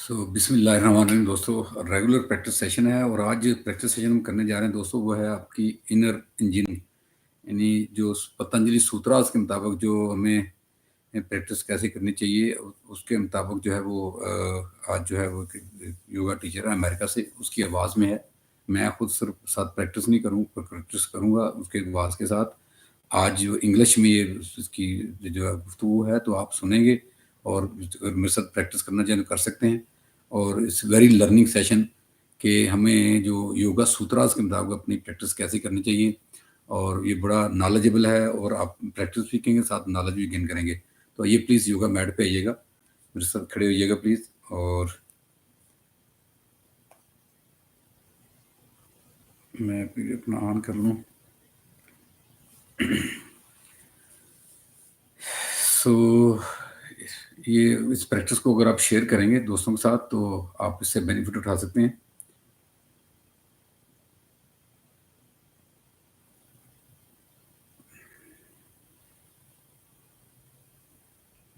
बिस्मिल्लाहिर्रहमानिर्रहीम दोस्तों, regular practice session है और आज प्रैक्टिस सेशन हम करने जा रहे हैं दोस्तों, वो है आपकी इनर इंजन, यानी जो पतंजलि सूत्रास के मुताबिक जो हमें प्रैक्टिस कैसे करनी चाहिए उसके मुताबिक जो है वो आज जो है वो योगा टीचर है अमेरिका से, उसकी आवाज़ में है। मैं खुद सिर्फ साथ प्रैक्टिस नहीं करूँ पर प्रैक्टिस करूँगा उसके आवाज़ के साथ। आज जो इंग्लिश में ये इसकी जो है गुफ्तगू है तो आप सुनेंगे और अगर मेरे साथ प्रैक्टिस करना चाहें तो कर सकते हैं। और इट्स वेरी लर्निंग सेशन कि हमें जो योगा सूत्रास के मुताबिक अपनी प्रैक्टिस कैसे करनी चाहिए, और ये बड़ा नॉलेजेबल है और आप प्रैक्टिस भी करेंगे साथ नॉलेज भी गेन करेंगे। तो ये प्लीज़ योगा मैट पे आइएगा, मेरे साथ खड़े होइएगा प्लीज़। और मैं फिर अपना ऑन कर लूँ। ये इस प्रैक्टिस को अगर आप शेयर करेंगे दोस्तों के साथ तो आप इससे बेनिफिट उठा सकते हैं।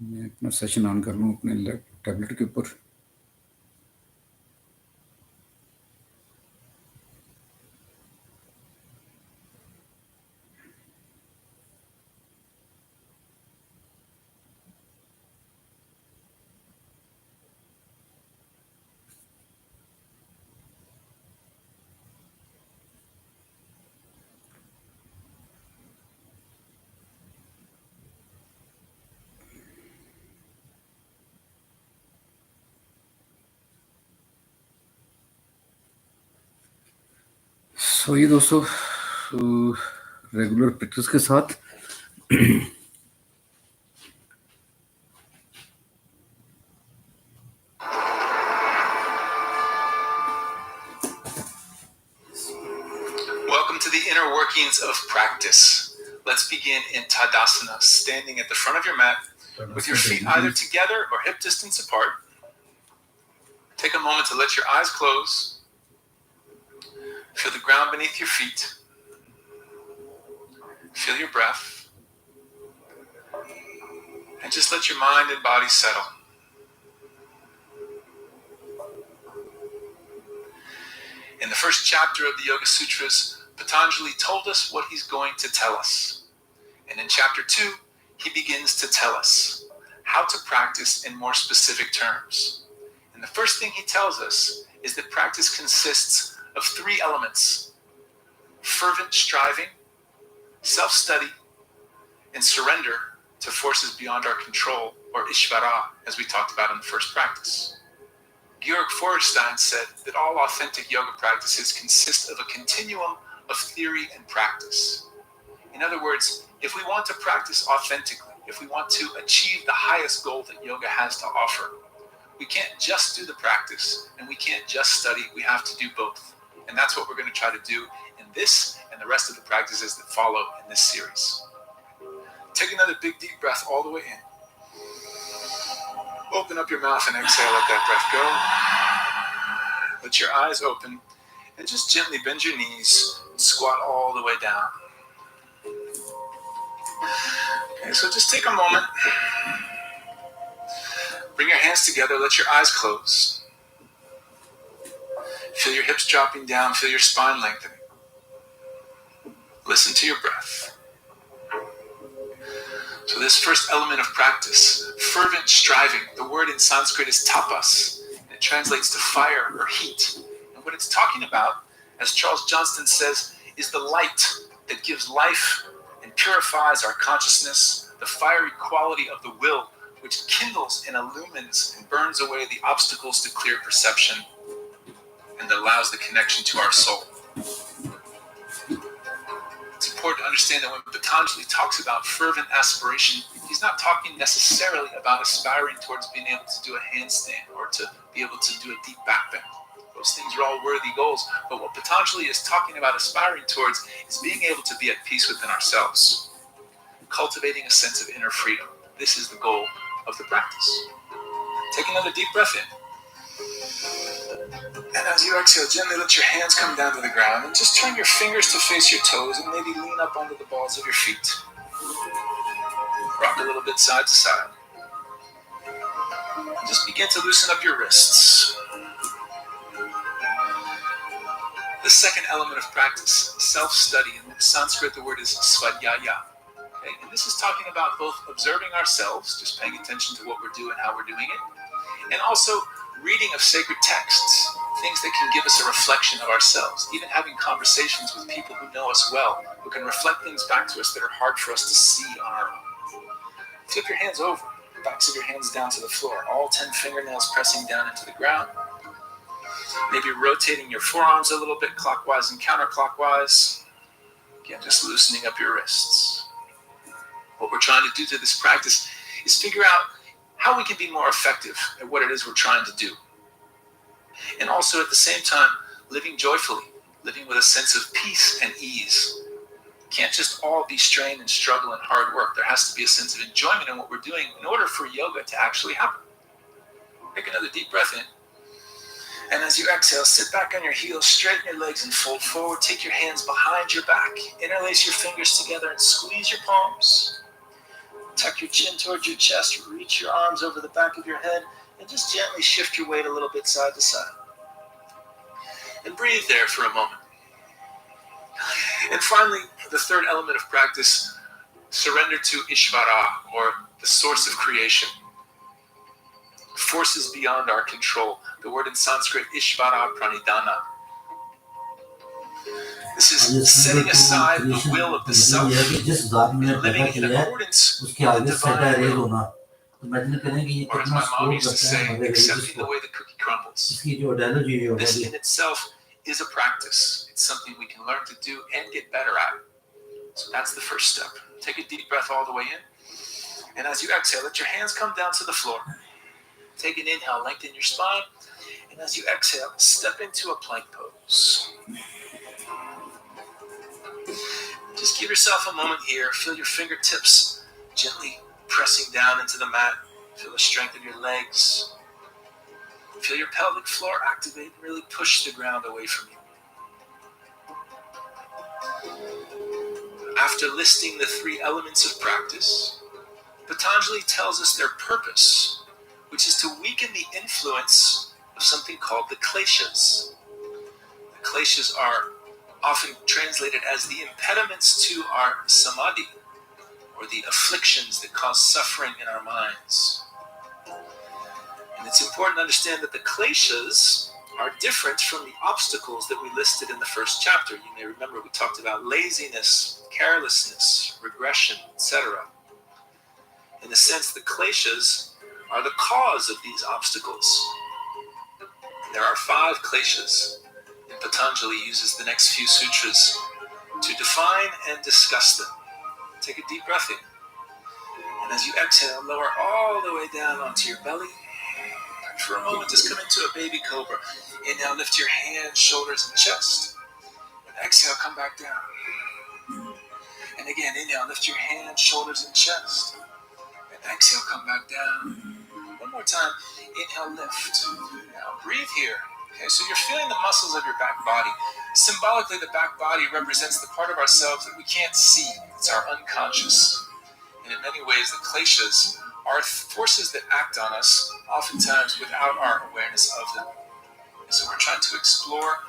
मैं अपना सेशन ऑन कर लूँ अपने टैबलेट के ऊपर। ये दोस्तों रेगुलर प्रैक्टिस के साथ Welcome to the inner workings of practice. Let's begin in Tadasana, standing at the front of your mat with your feet either together or hip distance apart. Take a moment to let your eyes close. Feel the ground beneath your feet. Feel your breath. And just let your mind and body settle. In the first chapter of the Yoga Sutras, Patanjali told us what he's going to tell us. And in chapter 2, he begins to tell us how to practice in more specific terms. And the first thing he tells us is that practice consists of 3 elements: fervent striving, self-study, and surrender to forces beyond our control, or Ishvara, as we talked about in the first practice. Georg Feuerstein said that all authentic yoga practices consist of a continuum of theory and practice. In other words, if we want to practice authentically, if we want to achieve the highest goal that yoga has to offer, we can't just do the practice and we can't just study, we have to do both. And that's what we're going to try to do in this and the rest of the practices that follow in this series. Take another big deep breath all the way in. Open up your mouth and exhale, let that breath go. Let your eyes open and just gently bend your knees and squat all the way down. Okay, so just take a moment. Bring your hands together, let your eyes close. Feel your hips dropping down, feel your spine lengthening. Listen to your breath. So this first element of practice, fervent striving, the word in Sanskrit is tapas. And it translates to fire or heat. And what it's talking about, as Charles Johnston says, is the light that gives life and purifies our consciousness, the fiery quality of the will, which kindles and illumines and burns away the obstacles to clear perception and allows the connection to our soul. It's important to understand that when Patanjali talks about fervent aspiration, he's not talking necessarily about aspiring towards being able to do a handstand or to be able to do a deep back bend. Those things are all worthy goals, but what Patanjali is talking about aspiring towards is being able to be at peace within ourselves, cultivating a sense of inner freedom. This is the goal of the practice. Take another deep breath in. And as you exhale, gently let your hands come down to the ground and just turn your fingers to face your toes and maybe lean up onto the balls of your feet. Rock a little bit side to side. Just begin to loosen up your wrists. The second element of practice, self-study. In Sanskrit, the word is svadhyaya. Okay? And this is talking about both observing ourselves, just paying attention to what we're doing, how we're doing it, and also reading of sacred texts, things that can give us a reflection of ourselves, even having conversations with people who know us well, who can reflect things back to us that are hard for us to see on our own. Flip your hands over, backs of your hands down to the floor, all 10 fingernails pressing down into the ground. Maybe rotating your forearms a little bit clockwise and counterclockwise. Again, just loosening up your wrists. What we're trying to do to this practice is figure out how we can be more effective at what it is we're trying to do. And also at the same time, living joyfully, living with a sense of peace and ease. It can't just all be strain and struggle and hard work. There has to be a sense of enjoyment in what we're doing in order for yoga to actually happen. Take another deep breath in. And as you exhale, sit back on your heels, straighten your legs and fold forward. Take your hands behind your back. Interlace your fingers together and squeeze your palms. Tuck your chin towards your chest. Reach your arms over the back of your head and just gently shift your weight a little bit side to side. And breathe there for a moment. And finally, the third element of practice, surrender to Ishvara, or the source of creation. Forces beyond our control. The word in Sanskrit, Ishvara Pranidhana. This is setting aside the will of the self and living in accordance with the divine will. Or as my mom used to say, accepting the way the cookie crumbles. This in itself is a practice. It's something we can learn to do and get better at. So that's the first step. Take a deep breath all the way in. And as you exhale, let your hands come down to the floor. Take an inhale, lengthen your spine. And as you exhale, step into a plank pose. Just give yourself a moment here. Feel your fingertips gently pressing down into the mat. Feel the strength of your legs. Feel your pelvic floor activate and really push the ground away from you. After listing the three elements of practice, Patanjali tells us their purpose, which is to weaken the influence of something called the kleshas. The kleshas are often translated as the impediments to our samadhi, or the afflictions that cause suffering in our minds. And it's important to understand that the kleshas are different from the obstacles that we listed in the first chapter. You may remember we talked about laziness, carelessness, regression, etc. In a sense, the kleshas are the cause of these obstacles. And there are 5 kleshas, and Patanjali uses the next few sutras to define and discuss them. Take a deep breath in. And as you exhale, lower all the way down onto your belly. And for a moment, just come into a baby cobra. Inhale, lift your hands, shoulders, and chest. And exhale, come back down. And again, inhale, lift your hands, shoulders, and chest. And exhale, come back down. One more time. Inhale, lift. Now breathe here. Okay, so you're feeling the muscles of your back body. Symbolically, the back body represents the part of ourselves that we can't see. It's our unconscious. And in many ways, the kleshas are forces that act on us, oftentimes without our awareness of them. And so we're trying to explore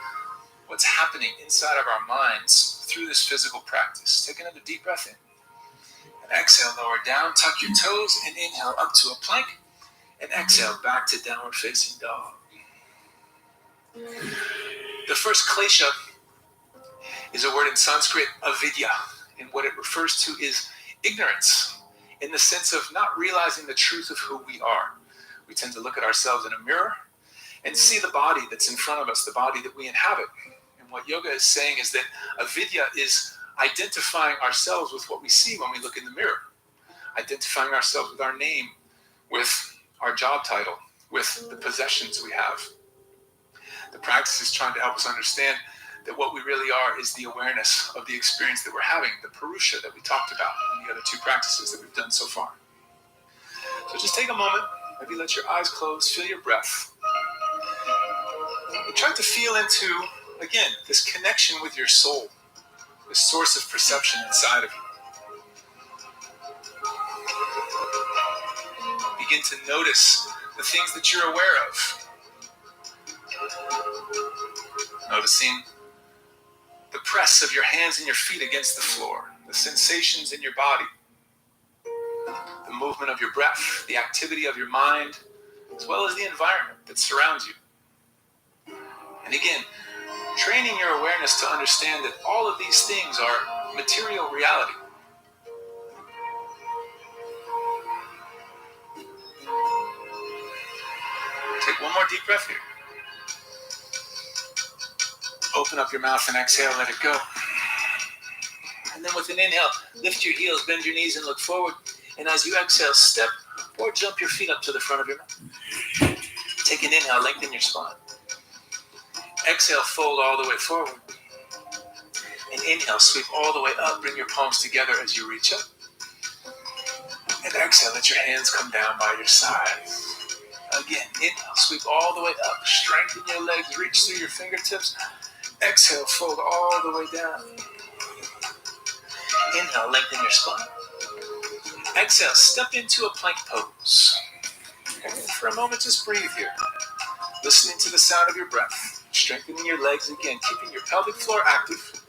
what's happening inside of our minds through this physical practice. Take another deep breath in. And exhale, lower down, tuck your toes, and inhale up to a plank. And exhale, back to downward facing dog. The first klesha is a word in Sanskrit, avidya, and what it refers to is ignorance, in the sense of not realizing the truth of who we are. We tend to look at ourselves in a mirror and see the body that's in front of us, the body that we inhabit. And what yoga is saying is that avidya is identifying ourselves with what we see when we look in the mirror, identifying ourselves with our name, with our job title, with the possessions we have. The practice is trying to help us understand that what we really are is the awareness of the experience that we're having, the purusha that we talked about in the other 2 practices that we've done so far. So just take a moment, maybe let your eyes close, feel your breath. And try to feel into, again, this connection with your soul, this source of perception inside of you. Begin to notice the things that you're aware of. Noticing the press of your hands and your feet against the floor, the sensations in your body, the movement of your breath, the activity of your mind, as well as the environment that surrounds you. And again, training your awareness to understand that all of these things are material reality. Take one more deep breath here. Open up your mouth and exhale, let it go. And then with an inhale, lift your heels, bend your knees, and look forward. And as you exhale, step or jump your feet up to the front of your mat. Take an inhale, lengthen your spine. Exhale, fold all the way forward. And inhale, sweep all the way up. Bring your palms together as you reach up. And exhale, let your hands come down by your sides. Again, inhale, sweep all the way up. Strengthen your legs, reach through your fingertips. Exhale, fold all the way down. Inhale, lengthen your spine. Exhale, step into a plank pose. And for a moment, just breathe here. Listening to the sound of your breath. Strengthening your legs again, keeping your pelvic floor active.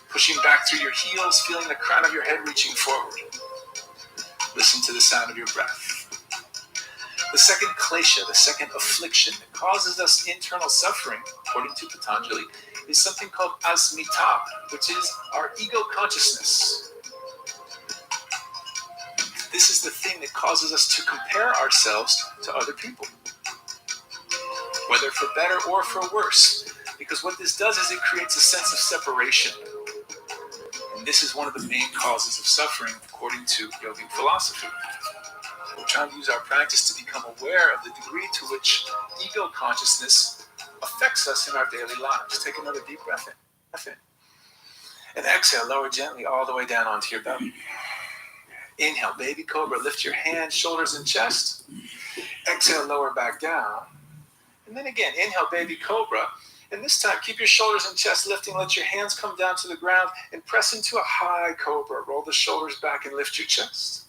Pushing back through your heels, feeling the crown of your head reaching forward. Listen to the sound of your breath. The second klesha, the second affliction that causes us internal suffering, according to Patanjali, is something called asmita, which is our ego consciousness. This is the thing that causes us to compare ourselves to other people, whether for better or for worse, because what this does is it creates a sense of separation. And this is one of the main causes of suffering, according to yogic philosophy. We're trying to use our practice to become aware of the degree to which ego consciousness affects us in our daily lives. Take another deep breath in. And exhale, lower gently all the way down onto your belly. Inhale, baby cobra, lift your hands, shoulders, and chest. Exhale, lower back down. And then again, inhale, baby cobra. And this time, keep your shoulders and chest lifting. Let your hands come down to the ground and press into a high cobra. Roll the shoulders back and lift your chest.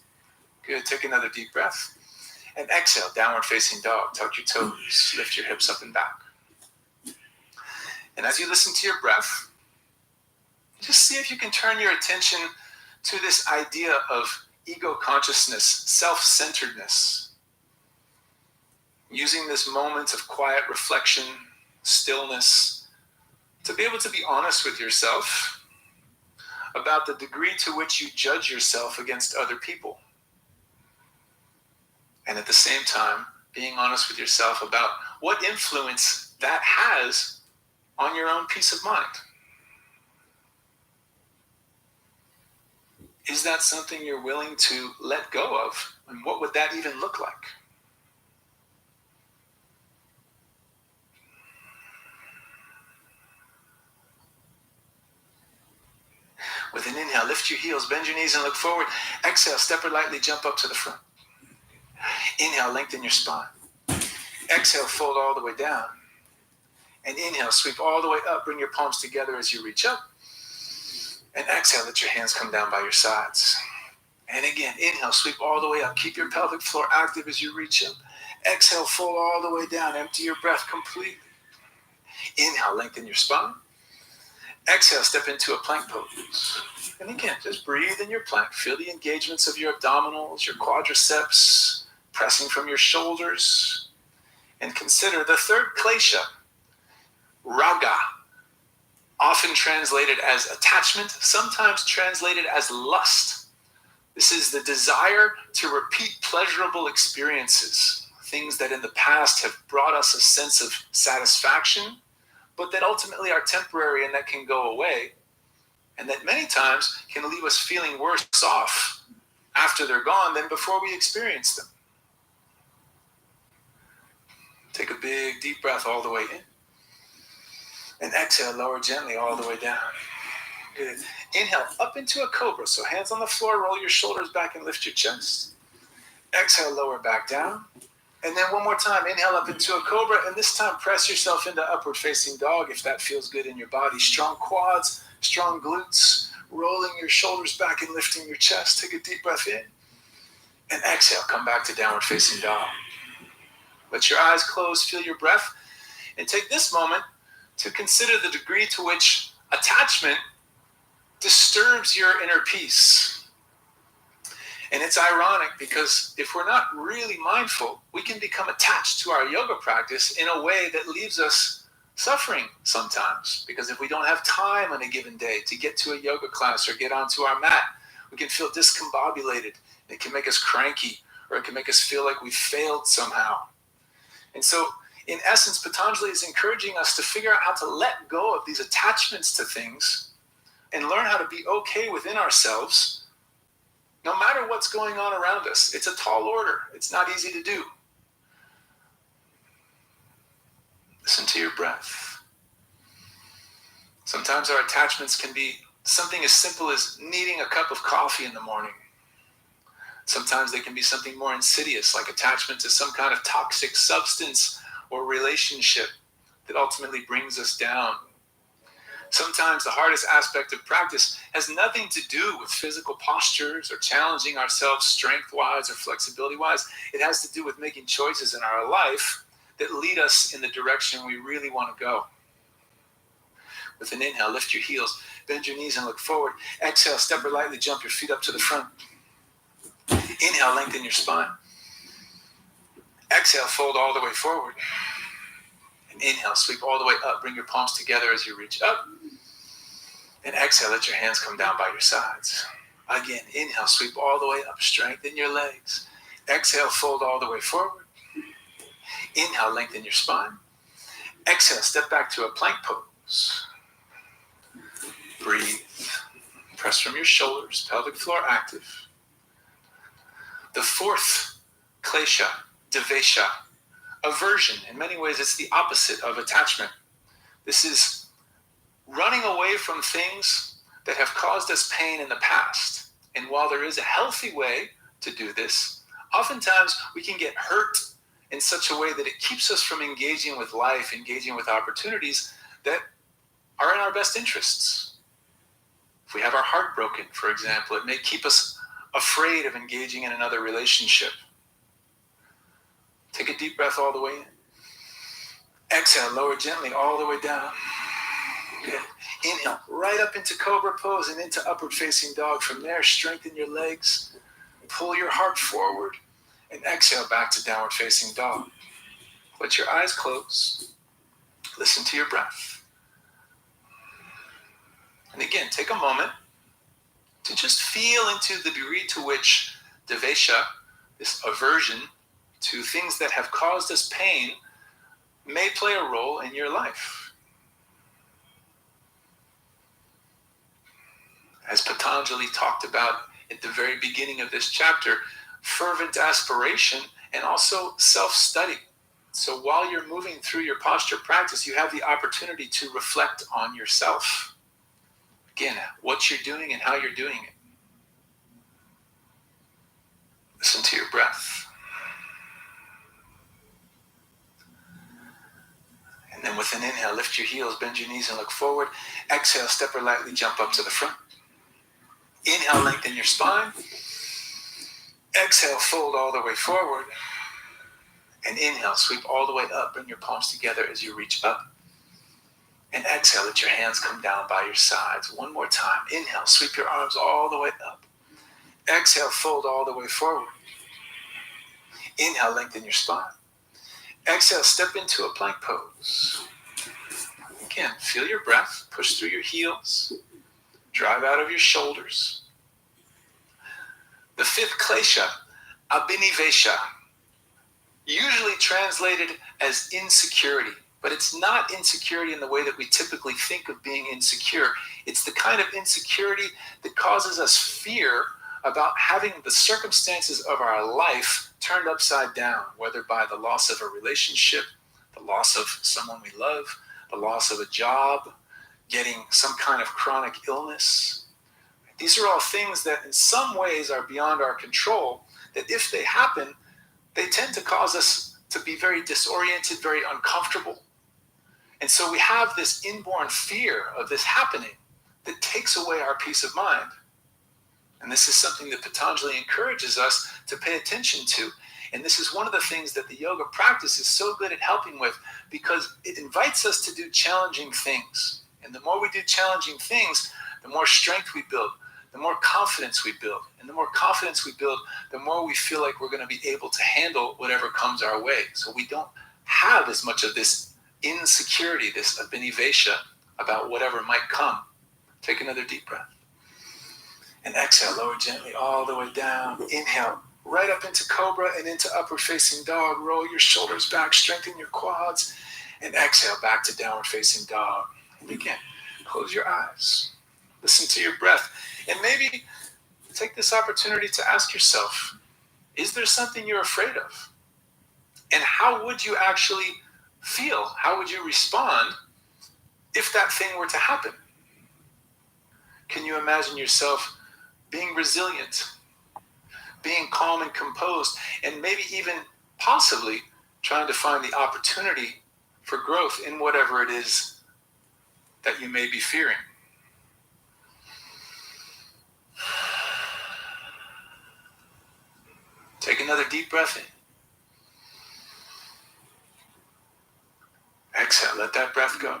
Good. Take another deep breath. And exhale, downward facing dog. Tuck your toes. Lift your hips up and back. And as you listen to your breath, just see if you can turn your attention to this idea of ego consciousness, self-centeredness. Using this moment of quiet reflection, stillness, to be able to be honest with yourself about the degree to which you judge yourself against other people. And at the same time, being honest with yourself about what influence that has on your own peace of mind. Is that something you're willing to let go of? And what would that even look like? With an inhale, lift your heels, bend your knees and look forward. Exhale, step or lightly jump up to the front. Inhale, lengthen your spine. Exhale, fold all the way down. And inhale, sweep all the way up. Bring your palms together as you reach up. And exhale, let your hands come down by your sides. And again, inhale, sweep all the way up. Keep your pelvic floor active as you reach up. Exhale, fold all the way down. Empty your breath completely. Inhale, lengthen your spine. Exhale, step into a plank pose. And again, just breathe in your plank. Feel the engagements of your abdominals, your quadriceps, pressing from your shoulders. And consider the third klesha, raga, often translated as attachment, sometimes translated as lust. This is the desire to repeat pleasurable experiences, things that in the past have brought us a sense of satisfaction, but that ultimately are temporary and that can go away, and that many times can leave us feeling worse off after they're gone than before we experienced them. Take a big deep breath all the way in. And exhale, lower gently all the way down. Good. Inhale, up into a cobra. So hands on the floor, roll your shoulders back and lift your chest. Exhale, lower back down. And then one more time, inhale up into a cobra. And this time, press yourself into upward facing dog if that feels good in your body. Strong quads, strong glutes, rolling your shoulders back and lifting your chest. Take a deep breath in. And exhale, come back to downward facing dog. Let your eyes close, feel your breath, and take this moment to consider the degree to which attachment disturbs your inner peace. And it's ironic because if we're not really mindful, we can become attached to our yoga practice in a way that leaves us suffering sometimes. Because if we don't have time on a given day to get to a yoga class or get onto our mat, we can feel discombobulated. It can make us cranky, or it can make us feel like we failed somehow. And so, in essence, Patanjali is encouraging us to figure out how to let go of these attachments to things and learn how to be okay within ourselves, no matter what's going on around us. It's a tall order. It's not easy to do. Listen to your breath. Sometimes our attachments can be something as simple as needing a cup of coffee in the morning. Sometimes they can be something more insidious, like attachment to some kind of toxic substance or relationship that ultimately brings us down. Sometimes the hardest aspect of practice has nothing to do with physical postures or challenging ourselves strength-wise or flexibility-wise. It has to do with making choices in our life that lead us in the direction we really want to go. With an inhale, lift your heels, bend your knees and look forward. Exhale, step or lightly jump your feet up to the front. Inhale, lengthen your spine. Exhale, fold all the way forward. And inhale, sweep all the way up. Bring your palms together as you reach up. And exhale, let your hands come down by your sides. Again, inhale, sweep all the way up. Strengthen your legs. Exhale, fold all the way forward. Inhale, lengthen your spine. Exhale, step back to a plank pose. Breathe. Press from your shoulders, pelvic floor active. The fourth klesha, devesha, aversion. In many ways, it's the opposite of attachment. This is running away from things that have caused us pain in the past. And while there is a healthy way to do this, oftentimes we can get hurt in such a way that it keeps us from engaging with life, engaging with opportunities that are in our best interests. If we have our heart broken, for example, it may keep us afraid of engaging in another relationship. Take a deep breath all the way in. Exhale, lower gently all the way down. Good. Inhale, right up into cobra pose and into upward facing dog. From there, strengthen your legs, pull your heart forward, and exhale back to downward facing dog. Let your eyes close. Listen to your breath. And again, take a moment to just feel into the degree to which devesha, this aversion to things that have caused us pain, may play a role in your life. As Patanjali talked about at the very beginning of this chapter, fervent aspiration and also self-study. So while you're moving through your posture practice, you have the opportunity to reflect on yourself. Again, what you're doing and how you're doing it. Listen to your breath. And then with an inhale, lift your heels, bend your knees and look forward. Exhale, step or lightly jump up to the front. Inhale, lengthen your spine. Exhale, fold all the way forward. And inhale, sweep all the way up. Bring your palms together as you reach up. And exhale, let your hands come down by your sides. One more time. Inhale, sweep your arms all the way up. Exhale, fold all the way forward. Inhale, lengthen your spine. Exhale, step into a plank pose. Again, feel your breath. Push through your heels. Drive out of your shoulders. The fifth klesha, abhinivesha, usually translated as insecurity. But it's not insecurity in the way that we typically think of being insecure. It's the kind of insecurity that causes us fear about having the circumstances of our life turned upside down, whether by the loss of a relationship, the loss of someone we love, the loss of a job, getting some kind of chronic illness. These are all things that in some ways are beyond our control, that if they happen, they tend to cause us to be very disoriented, very uncomfortable. And so we have this inborn fear of this happening that takes away our peace of mind. And this is something that Patanjali encourages us to pay attention to. And this is one of the things that the yoga practice is so good at helping with, because it invites us to do challenging things. And the more we do challenging things, the more strength we build, the more confidence we build. And the more confidence we build, the more we feel like we're going to be able to handle whatever comes our way. So we don't have as much of this insecurity, this abhinivesha about whatever might come. Take another deep breath. And exhale, lower gently all the way down. Inhale, right up into cobra and into upward facing dog. Roll your shoulders back, strengthen your quads. And exhale, back to downward facing dog. And again, close your eyes. Listen to your breath. And maybe take this opportunity to ask yourself, is there something you're afraid of? And how would you actually feel? How would you respond if that thing were to happen? Can you imagine yourself being resilient, being calm and composed, and maybe even possibly trying to find the opportunity for growth in whatever it is that you may be fearing? Take another deep breath in. Exhale, let that breath go.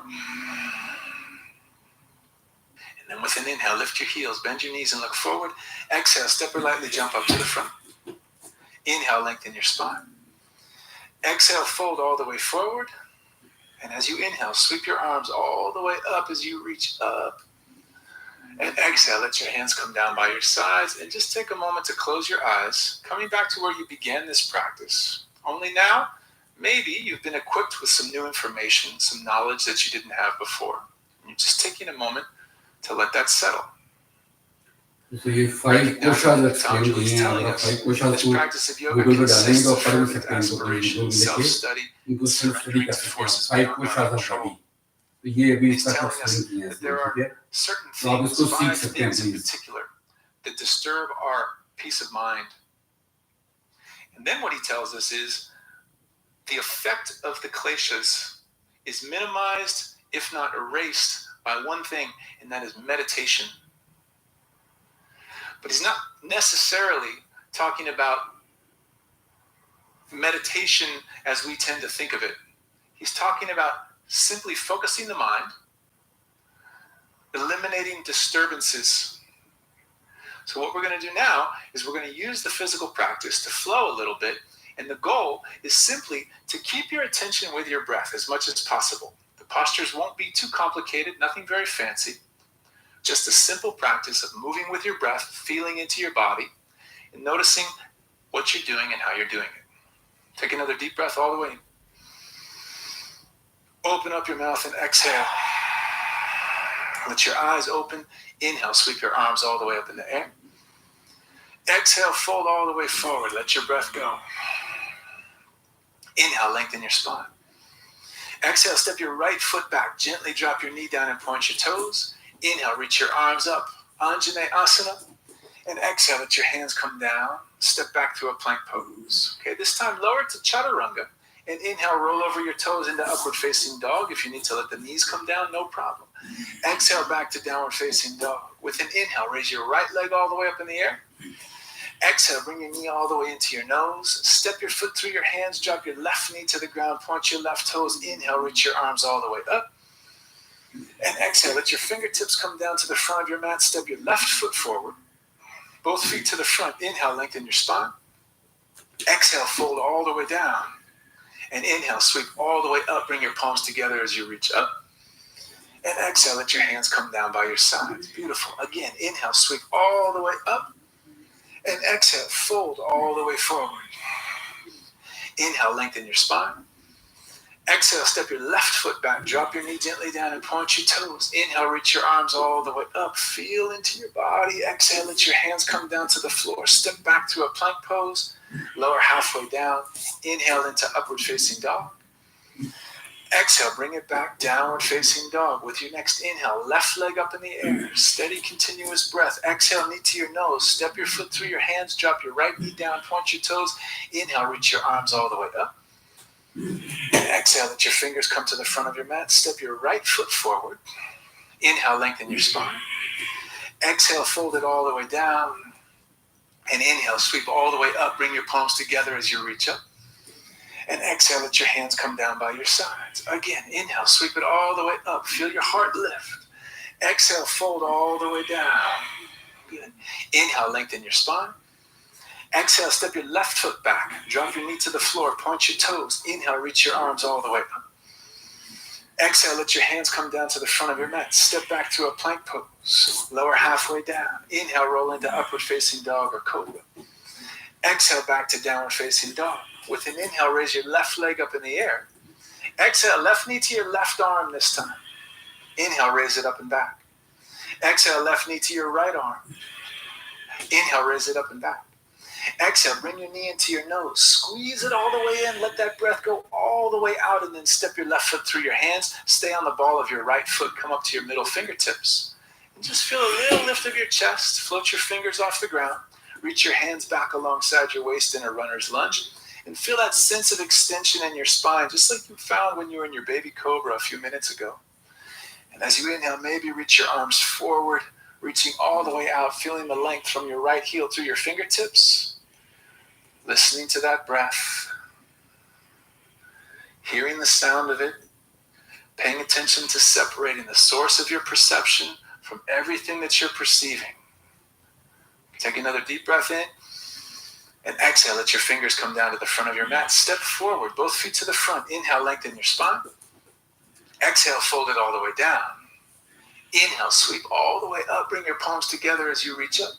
And then with an inhale, lift your heels, bend your knees and look forward. Exhale, step or lightly jump up to the front. Inhale, lengthen your spine. Exhale, fold all the way forward. And as you inhale, sweep your arms all the way up as you reach up. And exhale, let your hands come down by your sides, and just take a moment to close your eyes, coming back to where you began this practice. Only now, maybe you've been equipped with some new information, some knowledge that you didn't have before. And you're just taking a moment to let that settle. तो ये 5 कोशास explain किए हैं, अगर 5 कोशास को Google पे डालेंगे तो पढ़ भी सकते हैं लोग, गूगल में लिखे इनको सेल्फ स्टडी कर सकते हैं। 5 कोशास ऑफ बॉडी, तो ये अभी इसका एक्सप्लेन किया है, ठीक है? तो आप इसको सीख सकते हैं please. That disturb our peace of mind. And then what he tells us is the effect of the kleshas is minimized, if not erased, by one thing, and that is meditation. But he's not necessarily talking about meditation as we tend to think of it. He's talking about simply focusing the mind, eliminating disturbances. So what we're going to do now is we're going to use the physical practice to flow a little bit, and the goal is simply to keep your attention with your breath as much as possible. The postures won't be too complicated, nothing very fancy. Just a simple practice of moving with your breath, feeling into your body, and noticing what you're doing and how you're doing it. Take another deep breath all the way. Open up your mouth and exhale. Let your eyes open. Inhale, sweep your arms all the way up in the air. Exhale, fold all the way forward. Let your breath go. Inhale, lengthen your spine. Exhale, step your right foot back. Gently drop your knee down and point your toes. Inhale, reach your arms up. Anjane Asana. And exhale, let your hands come down. Step back to a plank pose. Okay, this time lower to Chaturanga. And inhale, roll over your toes into upward facing dog. If you need to let the knees come down, no problem. Exhale, back to downward facing dog. With an inhale, raise your right leg all the way up in the air. Exhale, bring your knee all the way into your nose. Step your foot through your hands. Drop your left knee to the ground. Point your left toes. Inhale, reach your arms all the way up. And exhale, let your fingertips come down to the front of your mat. Step your left foot forward. Both feet to the front. Inhale, lengthen your spine. Exhale, fold all the way down. And inhale, sweep all the way up. Bring your palms together as you reach up. And exhale, let your hands come down by your sides. Beautiful. Again, inhale, sweep all the way up. And exhale, fold all the way forward. Inhale, lengthen your spine. Exhale, step your left foot back. Drop your knee gently down and point your toes. Inhale, reach your arms all the way up. Feel into your body. Exhale, let your hands come down to the floor. Step back to a plank pose. Lower halfway down. Inhale into upward facing dog. Exhale, bring it back, downward facing dog. With your next inhale, left leg up in the air. Steady, continuous breath. Exhale, knee to your nose. Step your foot through your hands. Drop your right knee down, point your toes. Inhale, reach your arms all the way up. And exhale, let your fingers come to the front of your mat. Step your right foot forward. Inhale, lengthen your spine. Exhale, fold it all the way down. And inhale, sweep all the way up. Bring your palms together as you reach up. And exhale, let your hands come down by your sides. Again, inhale, sweep it all the way up. Feel your heart lift. Exhale, fold all the way down. Good. Inhale, lengthen your spine. Exhale, step your left foot back. Drop your knee to the floor. Point your toes. Inhale, reach your arms all the way up. Exhale, let your hands come down to the front of your mat. Step back to a plank pose. Lower halfway down. Inhale, roll into upward facing dog or cobra. Exhale, back to downward facing dog. With an inhale, raise your left leg up in the air. Exhale, left knee to your left arm this time. Inhale, raise it up and back. Exhale, left knee to your right arm. Inhale, raise it up and back. Exhale, bring your knee into your nose. Squeeze it all the way in. Let that breath go all the way out, and then step your left foot through your hands. Stay on the ball of your right foot. Come up to your middle fingertips. And just feel a little lift of your chest. Float your fingers off the ground. Reach your hands back alongside your waist in a runner's lunge. And feel that sense of extension in your spine, just like you found when you were in your baby cobra a few minutes ago. And as you inhale, maybe reach your arms forward, reaching all the way out, feeling the length from your right heel through your fingertips. Listening to that breath. Hearing the sound of it. Paying attention to separating the source of your perception from everything that you're perceiving. Take another deep breath in. And exhale, let your fingers come down to the front of your mat. Step forward, both feet to the front. Inhale, lengthen your spine. Exhale, fold it all the way down. Inhale, sweep all the way up. Bring your palms together as you reach up.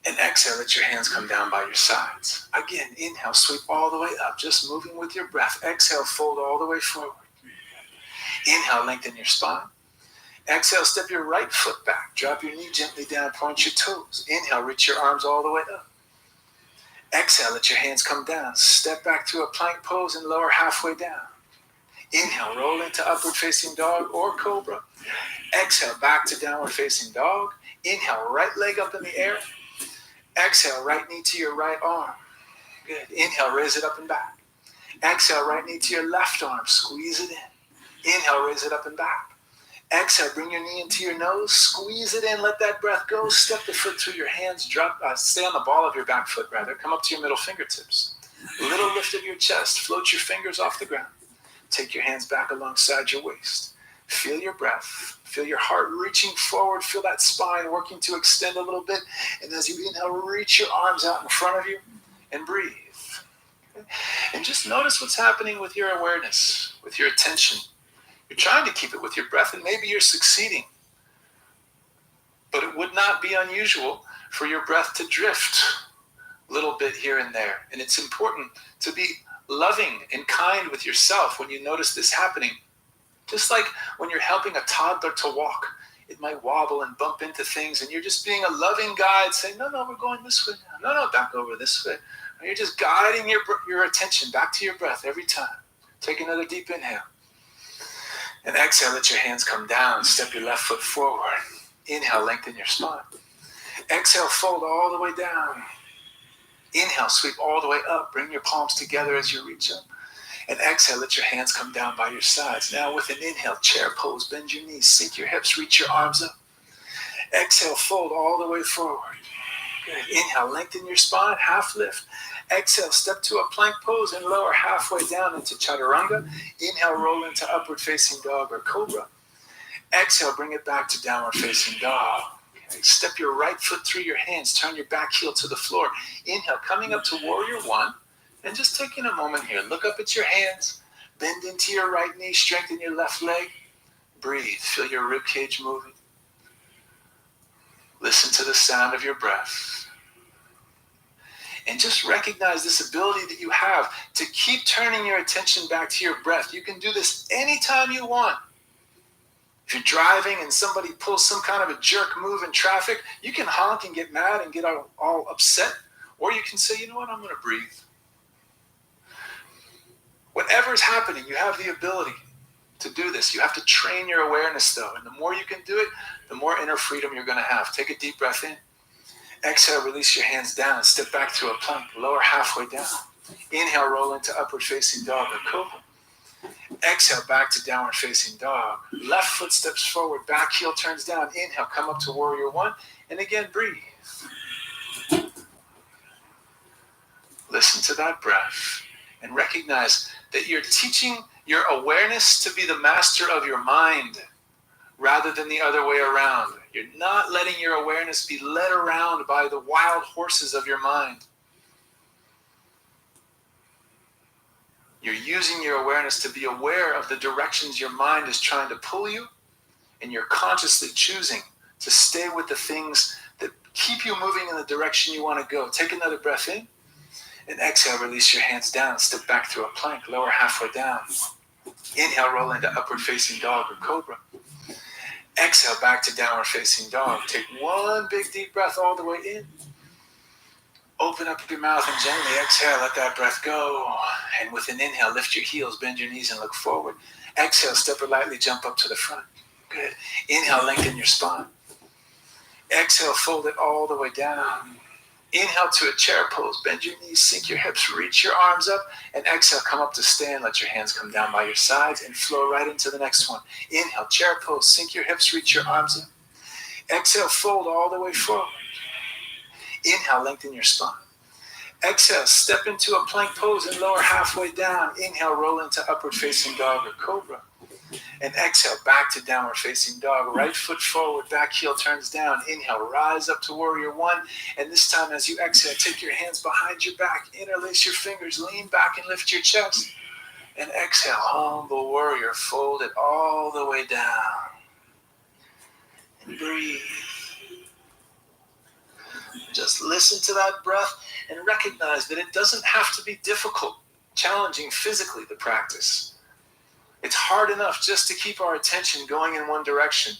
And exhale, let your hands come down by your sides. Again, inhale, sweep all the way up, just moving with your breath. Exhale, fold all the way forward. Inhale, lengthen your spine. Exhale, step your right foot back. Drop your knee gently down, point your toes. Inhale, reach your arms all the way up. Exhale, let your hands come down. Step back to a plank pose and lower halfway down. Inhale, roll into upward facing dog or cobra. Exhale, back to downward facing dog. Inhale, right leg up in the air. Exhale, right knee to your right arm. Good. Inhale, raise it up and back. Exhale, right knee to your left arm. Squeeze it in. Inhale, raise it up and back. Exhale, bring your knee into your nose. Squeeze it in. Let that breath go. Step the foot through your hands. Stay on the ball of your back foot, rather. Come up to your middle fingertips. A little lift of your chest. Float your fingers off the ground. Take your hands back alongside your waist. Feel your breath. Feel your heart reaching forward. Feel that spine working to extend a little bit. And as you inhale, reach your arms out in front of you and breathe. Okay? And just notice what's happening with your awareness, with your attention. You're trying to keep it with your breath, and maybe you're succeeding. But it would not be unusual for your breath to drift a little bit here and there. And it's important to be loving and kind with yourself when you notice this happening. Just like when you're helping a toddler to walk, it might wobble and bump into things, and you're just being a loving guide, saying, no, we're going this way now. No, back over this way. And you're just guiding your attention back to your breath every time. Take another deep inhale. And exhale, let your hands come down. Step your left foot forward. Inhale, lengthen your spine. Exhale, fold all the way down. Inhale, sweep all the way up. Bring your palms together as you reach up. And exhale, let your hands come down by your sides. Now with an inhale, chair pose, bend your knees, sink your hips, reach your arms up. Exhale, fold all the way forward. Good. Inhale, lengthen your spine, half lift. Exhale, step to a plank pose and lower halfway down into chaturanga. Inhale, roll into upward facing dog or cobra. Exhale, bring it back to downward facing dog. Okay. Step your right foot through your hands, turn your back heel to the floor. Inhale, coming up to warrior one. And just taking a moment here, look up at your hands, bend into your right knee, strengthen your left leg. Breathe, feel your rib cage moving. Listen to the sound of your breath. And just recognize this ability that you have to keep turning your attention back to your breath. You can do this anytime you want. If you're driving and somebody pulls some kind of a jerk move in traffic, you can honk and get mad and get all upset. Or you can say, you know what, I'm going to breathe. Whatever is happening, you have the ability to do this. You have to train your awareness, though. And the more you can do it, the more inner freedom you're going to have. Take a deep breath in. Exhale, release your hands down. Step back to a plank. Lower halfway down. Inhale, roll into upward facing dog or cobra. Exhale, back to downward facing dog. Left foot steps forward. Back heel turns down. Inhale, come up to warrior one. And again, breathe. Listen to that breath and recognize that you're teaching your awareness to be the master of your mind rather than the other way around. You're not letting your awareness be led around by the wild horses of your mind. You're using your awareness to be aware of the directions your mind is trying to pull you, and you're consciously choosing to stay with the things that keep you moving in the direction you want to go. Take another breath in, and exhale, release your hands down, step back through a plank, lower halfway down. Inhale, roll into upward facing dog or cobra. Exhale, back to downward facing dog. Take one big deep breath all the way in. Open up your mouth and gently exhale, let that breath go. And with an inhale, lift your heels, bend your knees and look forward. Exhale, step or lightly jump up to the front. Good. Inhale, lengthen your spine. Exhale, fold it all the way down. Inhale to a chair pose, bend your knees, sink your hips, reach your arms up, and exhale, come up to stand, let your hands come down by your sides and flow right into the next one. Inhale, chair pose, sink your hips, reach your arms up. Exhale, fold all the way forward. Inhale, lengthen your spine. Exhale, step into a plank pose and lower halfway down. Inhale, roll into upward facing dog or cobra. And exhale, back to downward facing dog. Right foot forward, back heel turns down. Inhale, rise up to warrior one. And this time as you exhale, take your hands behind your back. Interlace your fingers, lean back and lift your chest. And exhale, humble warrior, fold it all the way down. And breathe. Just listen to that breath and recognize that it doesn't have to be difficult, challenging physically, the practice. It's hard enough just to keep our attention going in one direction.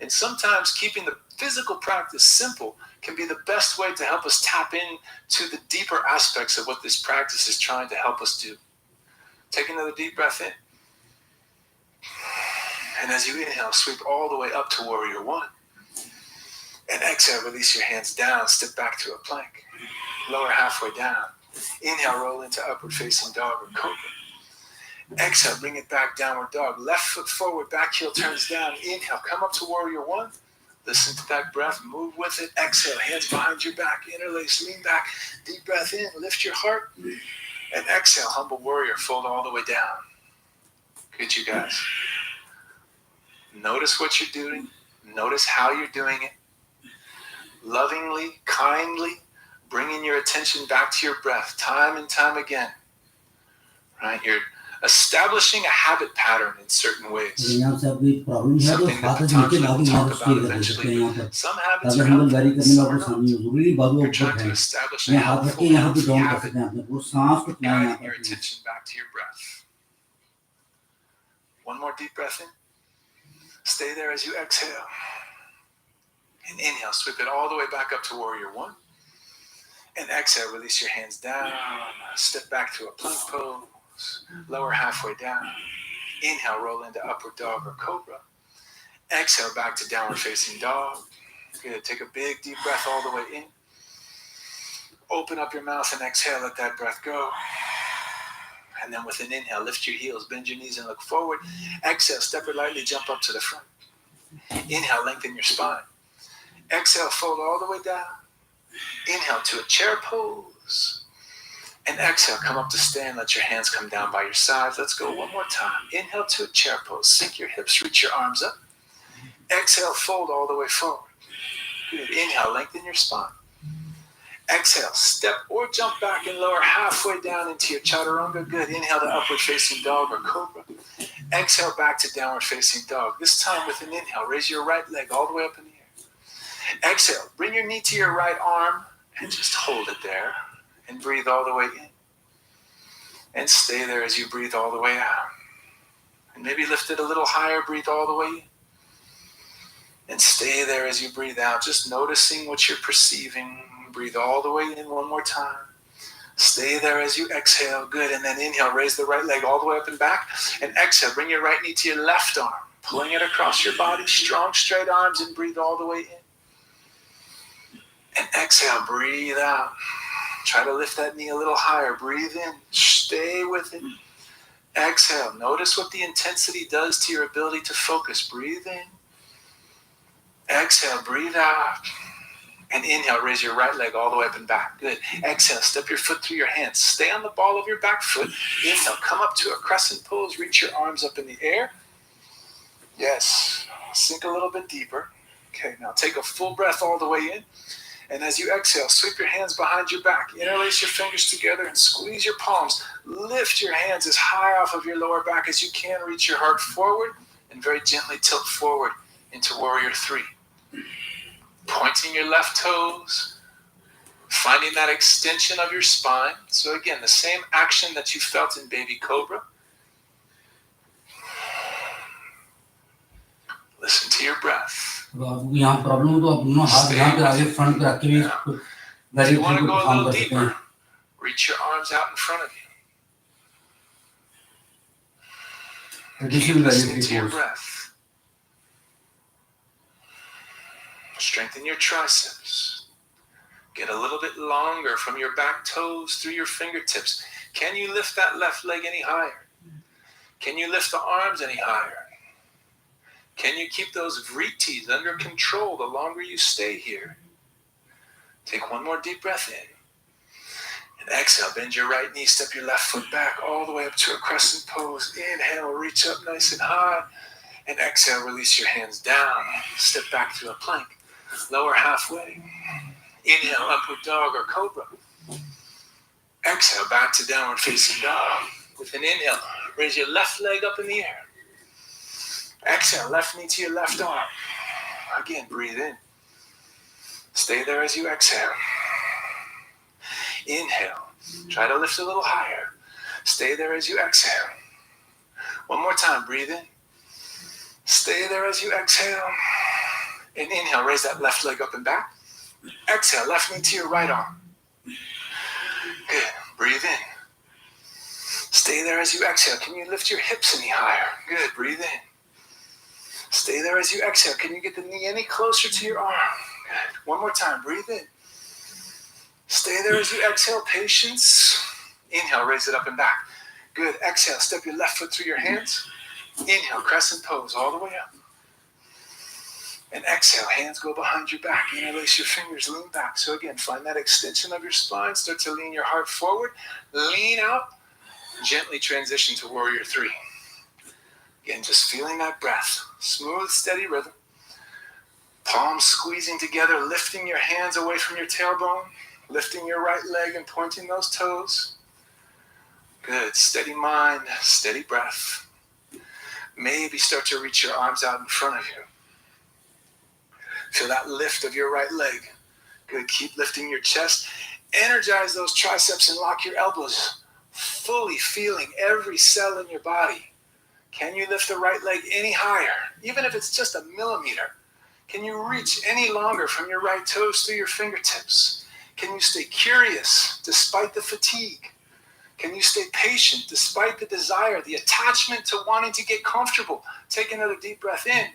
And sometimes keeping the physical practice simple can be the best way to help us tap into the deeper aspects of what this practice is trying to help us do. Take another deep breath in. And as you inhale, sweep all the way up to warrior one. And exhale, release your hands down, step back to a plank. Lower halfway down. Inhale, roll into upward facing dog or cobra. Exhale, bring it back, downward dog. Left foot forward, back heel turns down. Inhale, come up to warrior one. Listen to that breath, move with it. Exhale, hands behind your back, interlace, lean back. Deep breath in, lift your heart. And exhale, humble warrior, fold all the way down. Good, you guys. Notice what you're doing. Notice how you're doing it. Lovingly, kindly, bringing your attention back to your breath time and time again. Right? You're establishing a habit pattern in certain ways. Something that Patanjali will talk about eventually. Some habits are helpful, some are not. You're trying to establish a helpful, healthy habit, guiding your attention back to your breath. One more deep breath in. Stay there as you exhale. And inhale, sweep it all the way back up to warrior one. And exhale, release your hands down. Step back to a plank pose. Lower halfway down. Inhale, roll into upward dog or cobra. Exhale, back to downward facing dog. Good. Take a big deep breath all the way in. Open up your mouth and exhale, let that breath go. And then with an inhale, lift your heels, bend your knees and look forward. Exhale, step or lightly jump up to the front. Inhale, lengthen your spine. Exhale, fold all the way down. Inhale to a chair pose. And exhale, come up to stand. Let your hands come down by your sides. Let's go one more time. Inhale to a chair pose. Sink your hips, reach your arms up. Exhale, fold all the way forward. Good. Inhale, lengthen your spine. Exhale, step or jump back and lower halfway down into your chaturanga. Good. Inhale to upward facing dog or cobra. Exhale, back to downward facing dog. This time with an inhale, raise your right leg all the way up in the air. Exhale, bring your knee to your right arm and just hold it there. And breathe all the way in. And stay there as you breathe all the way out. And maybe lift it a little higher, breathe all the way in. And stay there as you breathe out, just noticing what you're perceiving. Breathe all the way in one more time. Stay there as you exhale, good. And then inhale, raise the right leg all the way up and back. And exhale, bring your right knee to your left arm. Pulling it across your body, strong straight arms, and breathe all the way in. And exhale, breathe out. Try to lift that knee a little higher. Breathe in. Stay with it. Exhale. Notice what the intensity does to your ability to focus. Breathe in. Exhale. Breathe out. And inhale, raise your right leg all the way up and back. Good. Exhale, step your foot through your hands. Stay on the ball of your back foot. Inhale, come up to a crescent pose. Reach your arms up in the air. Yes. Sink a little bit deeper. Okay, now take a full breath all the way in. And as you exhale, sweep your hands behind your back. Interlace your fingers together and squeeze your palms. Lift your hands as high off of your lower back as you can. Reach your heart forward and very gently tilt forward into Warrior 3. Pointing your left toes, finding that extension of your spine. So again, the same action that you felt in Baby Cobra. Listen to your breath. If you want to go a little deeper, reach your arms out in front of you. Keep listening to your breath. Strengthen your triceps. Get a little bit longer from your back toes through your fingertips. Can you lift that left leg any higher? Can you lift the arms any higher? Can you keep those vritis under control the longer you stay here? Take one more deep breath in. And exhale, bend your right knee, step your left foot back all the way up to a crescent pose. Inhale, reach up nice and high. And exhale, release your hands down. Step back to a plank. Lower halfway. Inhale, upward dog or cobra. Exhale, back to downward facing dog. With an inhale, raise your left leg up in the air. Exhale, left knee to your left arm. Again, breathe in. Stay there as you exhale. Inhale. Try to lift a little higher. Stay there as you exhale. One more time, breathe in. Stay there as you exhale. And inhale, raise that left leg up and back. Exhale, left knee to your right arm. Good. Breathe in. Stay there as you exhale. Can you lift your hips any higher? Good. Breathe in. Stay there as you exhale. Can you get the knee any closer to your arm? Good. One more time. Breathe in. Stay there as you exhale. Patience. Inhale, raise it up and back. Good. Exhale, step your left foot through your hands. Inhale, crescent pose all the way up. And exhale, hands go behind your back. Interlace your fingers, lean back. So again, find that extension of your spine. Start to lean your heart forward. Lean out. Gently transition to Warrior 3. Again, just feeling that breath. Smooth, steady rhythm. Palms squeezing together, lifting your hands away from your tailbone. Lifting your right leg and pointing those toes. Good. Steady mind, steady breath. Maybe start to reach your arms out in front of you. Feel that lift of your right leg. Good. Keep lifting your chest. Energize those triceps and lock your elbows. Fully feeling every cell in your body. Can you lift the right leg any higher? Even if it's just a millimeter. Can you reach any longer from your right toes through your fingertips? Can you stay curious despite the fatigue? Can you stay patient despite the desire, the attachment to wanting to get comfortable? Take another deep breath in.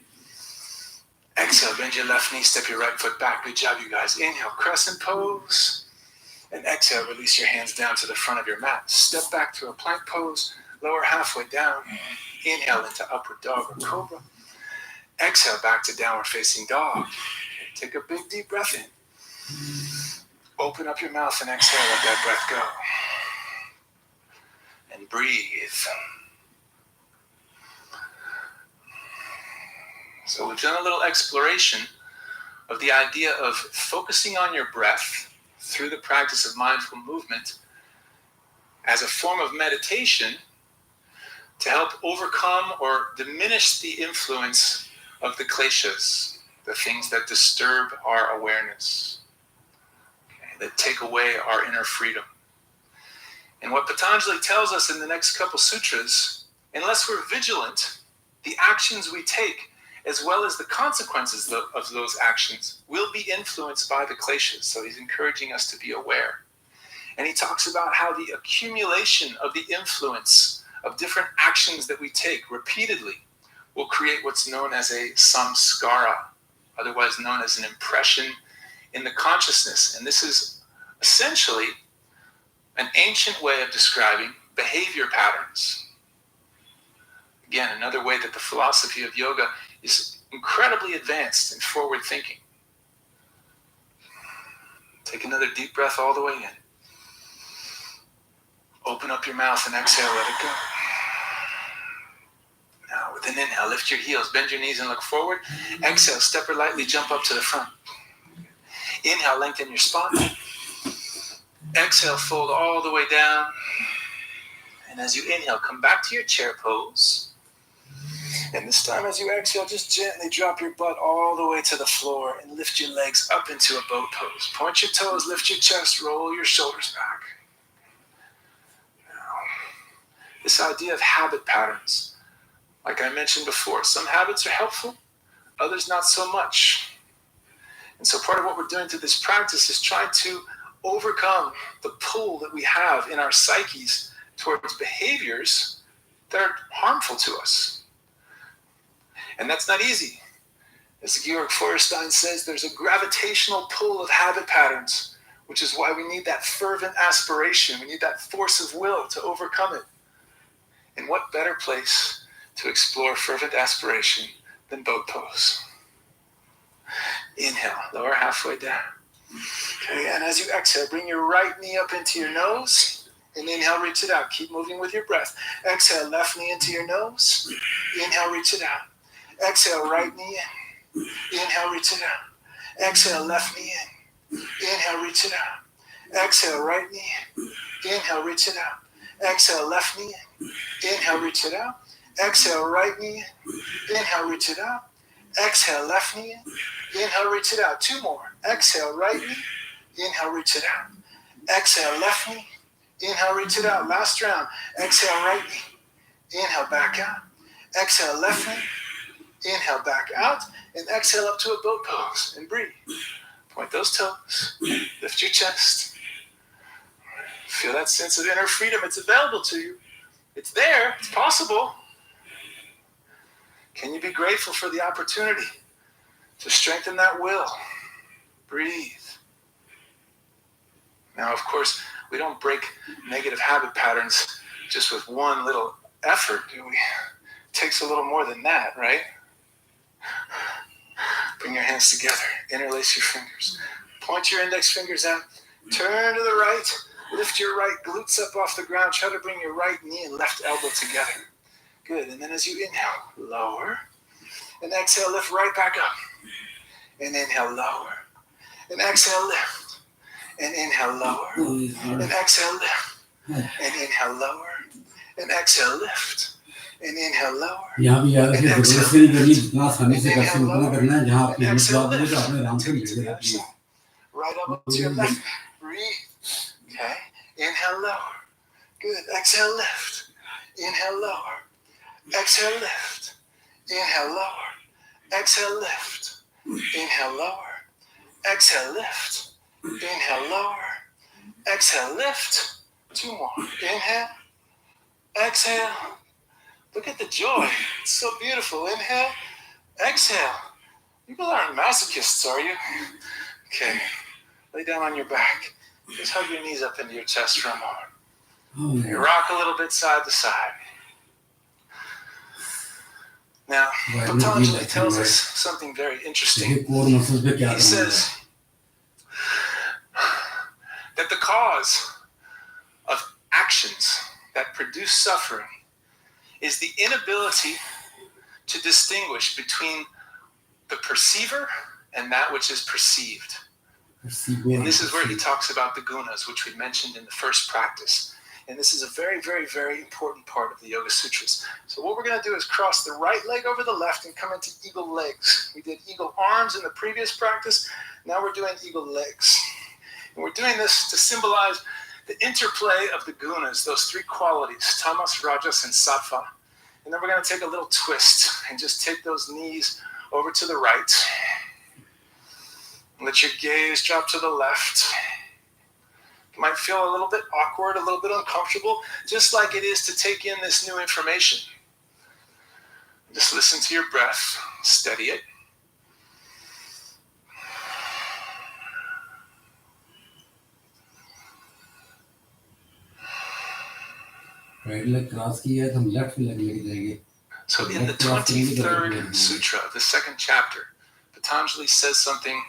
Exhale, bend your left knee, step your right foot back. Good job, you guys. Inhale, crescent pose. And exhale, release your hands down to the front of your mat. Step back to a plank pose, lower halfway down. Inhale into upward dog or cobra. Exhale, back to downward facing dog. Take a big deep breath in. Open up your mouth and exhale, let that breath go. And breathe. So we've done a little exploration of the idea of focusing on your breath through the practice of mindful movement as a form of meditation to help overcome or diminish the influence of the kleshas, the things that disturb our awareness, that take away our inner freedom. And what Patanjali tells us in the next couple sutras, unless we're vigilant, the actions we take, as well as the consequences of those actions, will be influenced by the kleshas. So he's encouraging us to be aware. And he talks about how the accumulation of the influence of different actions that we take repeatedly will create what's known as a samskara, otherwise known as an impression in the consciousness. And this is essentially an ancient way of describing behavior patterns. Again, another way that the philosophy of yoga is incredibly advanced and forward-thinking. Take another deep breath all the way in. Open up your mouth and exhale, let it go. Now, with an inhale, lift your heels, bend your knees and look forward. Exhale, step or lightly jump up to the front. Inhale, lengthen your spine. Exhale, fold all the way down. And as you inhale, come back to your chair pose. And this time as you exhale, just gently drop your butt all the way to the floor and lift your legs up into a boat pose. Point your toes, lift your chest, roll your shoulders back. Now, this idea of habit patterns, like I mentioned before, some habits are helpful, others not so much. And so part of what we're doing through this practice is trying to overcome the pull that we have in our psyches towards behaviors that are harmful to us. And that's not easy. As Georg Feuerstein says, there's a gravitational pull of habit patterns, which is why we need that fervent aspiration. We need that force of will to overcome it. And what better place to explore fervent aspiration than boat pose? Inhale, lower halfway down. Okay, and as you exhale, bring your right knee up into your nose. And inhale, reach it out. Keep moving with your breath. Exhale, left knee into your nose. Inhale, reach it out. Exhale, right knee in. Inhale, reach it out. Exhale, left knee in. Inhale, reach it out. Exhale, right knee in. Inhale, reach it out. Exhale, left knee in. Inhale, reach it out. Exhale, right knee in. Inhale, reach it out. Exhale, left knee in. Inhale, reach it out. Two more. Exhale, right knee. Inhale, reach it out. Exhale, left knee. Inhale, reach it out. Last round. Exhale, right knee. Inhale, back out. Exhale, left knee. Inhale, back out. And exhale up to a boat pose. And breathe. Point those toes. Lift your chest. Feel that sense of inner freedom. It's available to you. It's there. It's possible. Can you be grateful for the opportunity to strengthen that will? Breathe. Now, of course, we don't break negative habit patterns just with one little effort, do we? It takes a little more than that, right? Bring your hands together. Interlace your fingers. Point your index fingers out. Turn to the right. Lift your right glutes up off the ground. Try to bring your right knee and left elbow together. Good. And then as you inhale, lower. And exhale, lift right back up. And inhale, lower. And exhale, lift. And inhale, lower. And exhale, lift. And inhale, lower. And exhale, lift. And inhale, lower. And exhale, lift. And inhale, lower. And exhale, lift. Take it to the other side. Right elbow to your left. Breathe. Okay. Inhale, lower. Good. Exhale, lift. Inhale, lower. Exhale, lift. Inhale, lower. Exhale, lift. Inhale, lower. Exhale, lift. Inhale, lower. Exhale, lift. Two more. Inhale. Exhale. Look at the joy. It's so beautiful. Inhale. Exhale. You guys aren't masochists, are you? Okay. Lay down on your back. Just hug your knees up into your chest for a moment. You rock a little bit side to side. Now, Patanjali tells us something very interesting. He says that the cause of actions that produce suffering is the inability to distinguish between the perceiver and that which is perceived. And this is where he talks about the gunas, which we mentioned in the first practice. And this is a very, very, very important part of the Yoga Sutras. So what we're going to do is cross the right leg over the left and come into eagle legs. We did eagle arms in the previous practice. Now we're doing eagle legs. And we're doing this to symbolize the interplay of the gunas, those three qualities, tamas, rajas, and sattva. And then we're going to take a little twist and just take those knees over to the right. Let your gaze drop to the left. You might feel a little bit awkward, a little bit uncomfortable, just like it is to take in this new information. Just listen to your breath, steady it. Right leg cross kiya to left leg leg jayenge. So in the 23rd sutra, the second chapter, Patanjali says something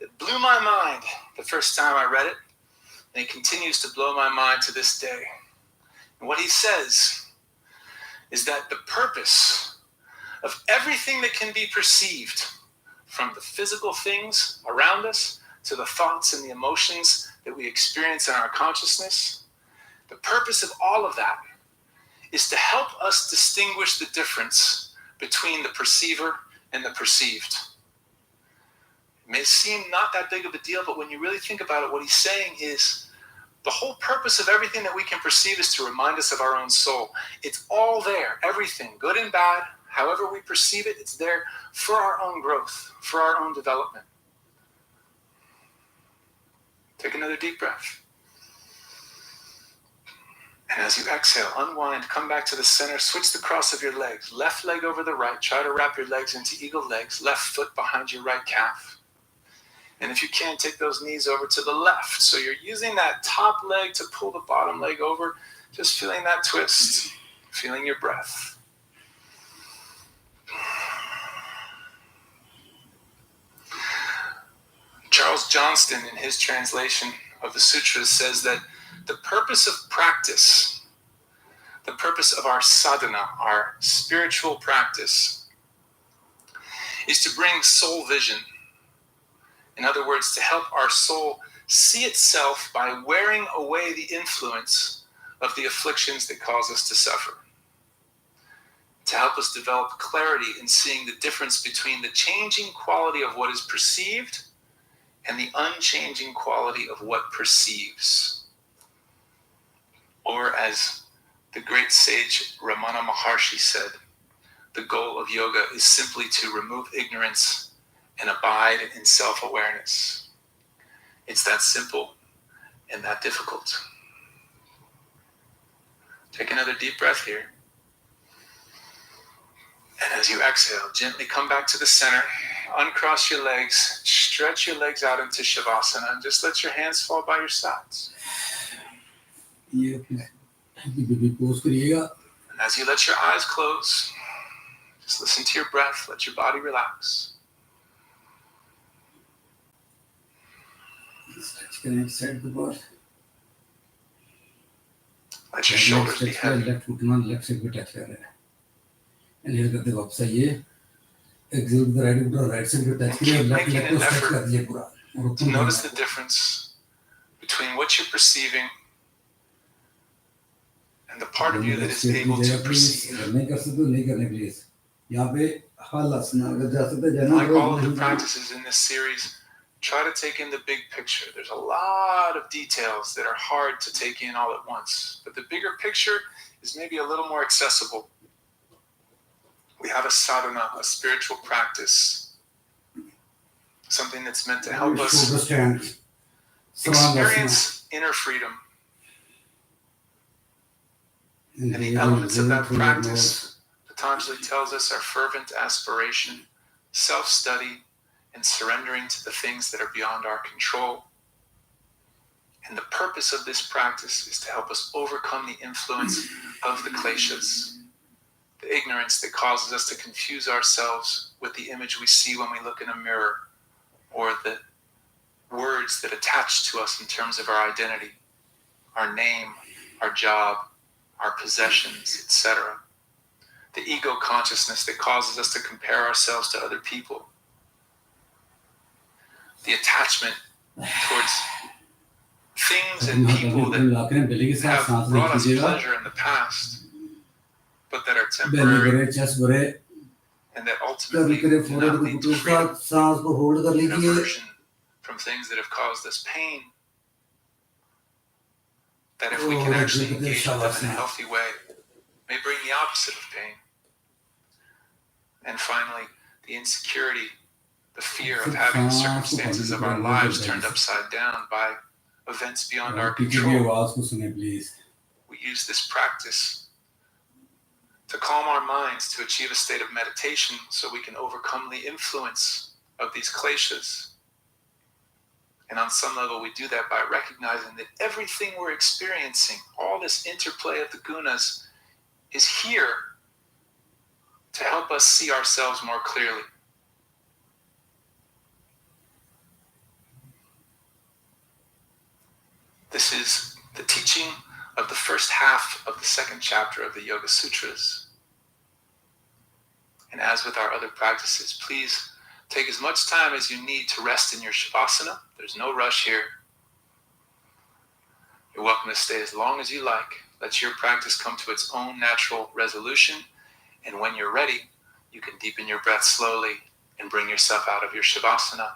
that blew my mind the first time I read it, and it continues to blow my mind to this day. And what he says is that the purpose of everything that can be perceived, from the physical things around us to the thoughts and the emotions that we experience in our consciousness, the purpose of all of that is to help us distinguish the difference between the perceiver and the perceived. It may seem not that big of a deal, but when you really think about it, what he's saying is the whole purpose of everything that we can perceive is to remind us of our own soul. It's all there, everything, good and bad, however we perceive it, it's there for our own growth, for our own development. Take another deep breath. And as you exhale, unwind, come back to the center, switch the cross of your legs. Left leg over the right. Try to wrap your legs into eagle legs. Left foot behind your right calf. And if you can, take those knees over to the left. So you're using that top leg to pull the bottom leg over, just feeling that twist, feeling your breath. Charles Johnston, in his translation of the sutras, says that the purpose of practice, the purpose of our sadhana, our spiritual practice, is to bring soul vision. In other words, to help our soul see itself by wearing away the influence of the afflictions that cause us to suffer. To help us develop clarity in seeing the difference between the changing quality of what is perceived and the unchanging quality of what perceives. Or as the great sage Ramana Maharshi said, the goal of yoga is simply to remove ignorance and abide in self-awareness. It's that simple and that difficult. Take another deep breath here. And as you exhale, gently come back to the center, uncross your legs, stretch your legs out into Shavasana, and just let your hands fall by your sides. And as you let your eyes close, just listen to your breath, let your body relax. Let your shoulders be heavy. Left foot on left side पे touch कर रहा है. Inhale करते वापस आइए. Exhale the right foot on right side पे touch करिए. Left leg को stretch कर दीजिए पूरा. To notice the difference between what you're perceiving and the part of you that is able to perceive. नहीं कर सकते नहीं करने please. यहाँ पे हाल आसना अगर जा सकते जाना. Like all of the practices in this series, try to take in the big picture. There's a lot of details that are hard to take in all at once, but the bigger picture is maybe a little more accessible. We have a sadhana, a spiritual practice, something that's meant to help us experience inner freedom. And the elements of that practice, Patanjali tells us, are fervent aspiration, self-study, and surrendering to the things that are beyond our control. And the purpose of this practice is to help us overcome the influence of the kleshas, the ignorance that causes us to confuse ourselves with the image we see when we look in a mirror, or the words that attach to us in terms of our identity, our name, our job, our possessions, etc. The ego consciousness that causes us to compare ourselves to other people. The attachment towards things and people that have brought us pleasure in the past, but that are temporary and that ultimately do not lead to freedom. An aversion from things that have caused us pain, that if we can actually engage with them in a healthy way, may bring the opposite of pain. And finally, the insecurity, the fear of having the circumstances of our lives turned upside down by events beyond our control. We use this practice to calm our minds, to achieve a state of meditation so we can overcome the influence of these kleshas. And on some level, we do that by recognizing that everything we're experiencing, all this interplay of the gunas, is here to help us see ourselves more clearly. This is the teaching of the first half of the second chapter of the Yoga Sutras. And as with our other practices, please take as much time as you need to rest in your Shavasana. There's no rush here. You're welcome to stay as long as you like. Let your practice come to its own natural resolution. And when you're ready, you can deepen your breath slowly and bring yourself out of your Shavasana.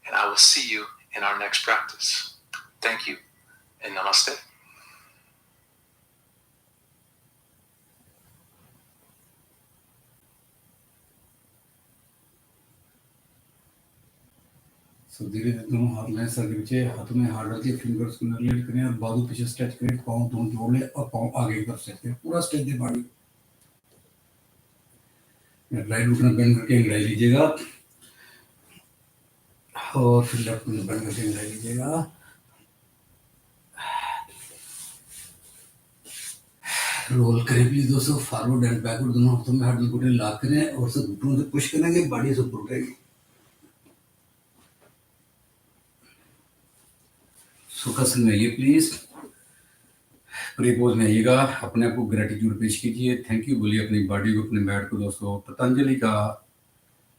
And I will see you in our next practice. Thank you and namaste. सो धीरे धीरे दोनों हाथ लें sir के पीछे, हाथों में हाथ डाल के फिंगर्स को रिलेट करें और बाजू पीछे स्ट्रेच करें, पाँव दोनों जोड़ लें और पाँव आगे की तरफ स्ट्रेच करें, पूरा स्ट्रेच दें बॉडी। राइट घुटना बेंड करके अंगड़ाई लीजिएगा और फिर लेफ्ट घुटना बेंड करके अंगड़ाई लीजिएगा। रोल करें प्लीज दोस्तों, फॉरवर्ड एंड बैकवर्ड दोनों हाथों में हाथ घुटने लॉक करें और सब घुटनों से पुश करेंगे, बॉडी से ऊपर उठेगी। सुखासन में आइए प्लीज, प्री पोज में आइएगा, अपने आप को ग्रेटिट्यूड पेश कीजिए, थैंक यू बोलिए अपनी बॉडी को, अपने मैट को। दोस्तों पतंजलि का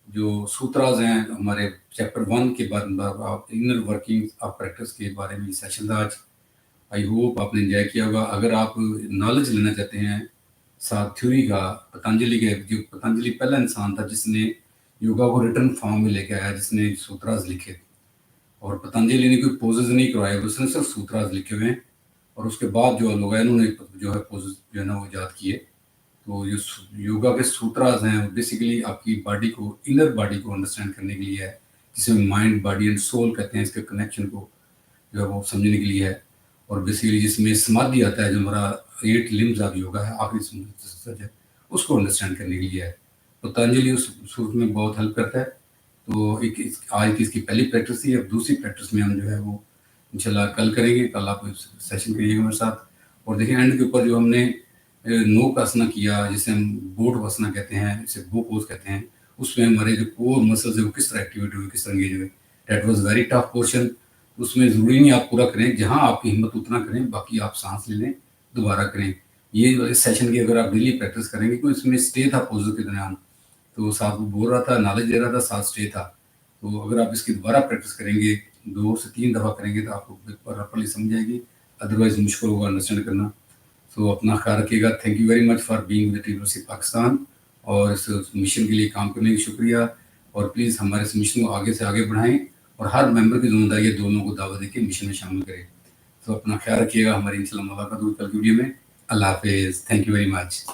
जो सूत्रास हैं हमारे चैप्टर 1 के बाद आप इनर वर्किंग ऑफ प्रैक्टिस के बारे में सेशन था आज। आई होप आपने एंजॉय किया होगा। अगर आप नॉलेज लेना चाहते हैं साथ थ्योरी का, पतंजलि के जो पतंजलि पहला इंसान था जिसने योगा को रिटर्न फॉर्म में लेके आया, जिसने सूत्रास लिखे, और पतंजलि ने कोई पोजेज नहीं करवाए, उसने सिर्फ सूत्रास लिखे हुए हैं और उसके बाद जो लोग हैं उन्होंने जो है पोजेज जो है ना वो ईजाद किए। तो जो योगा के सूत्रास हैं बेसिकली आपकी बॉडी को, इनर बॉडी को अंडरस्टैंड करने के लिए है, जिसमें माइंड बॉडी एंड सोल कहते हैं, इसके कनेक्शन को जो है वो समझने के लिए है। और बेसिकली जिसमें समाधि आता है, जो हमारा 8 लिम्स ऑफ योगा है, आखिरी सच है, उसको अंडरस्टैंड करने के लिए है। पतंजलि उस सूत्र में बहुत हेल्प करता है। तो एक आज की इसकी पहली प्रैक्टिस थी। अब दूसरी प्रैक्टिस में हम जो है वो इंशाल्लाह कल करेंगे। कल आप सेशन करिएगा मेरे साथ। और देखिए एंड के ऊपर जो हमने नोक आसना किया, जिसे हम बोट वासना कहते हैं, जिसे बो पोज कहते हैं, उसमें हमारे जो कोर मसल्स है वो किस तरह एक्टिवेट हुए, किस तरह एंगेज हुए। That was very tough portion. उसमें ज़रूरी नहीं आप पूरा करें, जहाँ आपकी हिम्मत उतना करें, बाकी आप सांस ले लें, दोबारा करें। ये इस सेशन की अगर आप डेली प्रैक्टिस करेंगे, तो इसमें स्टे था पोजर के दरमियान, तो साथ वो बोल रहा था, नॉलेज दे रहा था, साथ स्टे था। तो अगर आप इसकी दोबारा प्रैक्टिस करेंगे, 2 से 3 दफ़ा करेंगे, तो आपको प्रॉपर्ली समझ आएगी, अदरवाइज मुश्किल होगा अंडरस्टैंड करना। तो अपना ख्याल रखिएगा। Thank you very much for being with TWC Pakistan, और इस मिशन के लिए काम करने की शुक्रिया। और प्लीज़ हमारे इस मिशन को आगे से आगे बढ़ाएं और हर मेंबर की जिम्मेदारी है दोनों को दावत देके मिशन में शामिल करें। तो अपना ख्याल रखिएगा। हमारी इंशाल्लाह मुलाकात होगी कल की वीडियो में। अल्लाह हाफिज़। Thank you very much.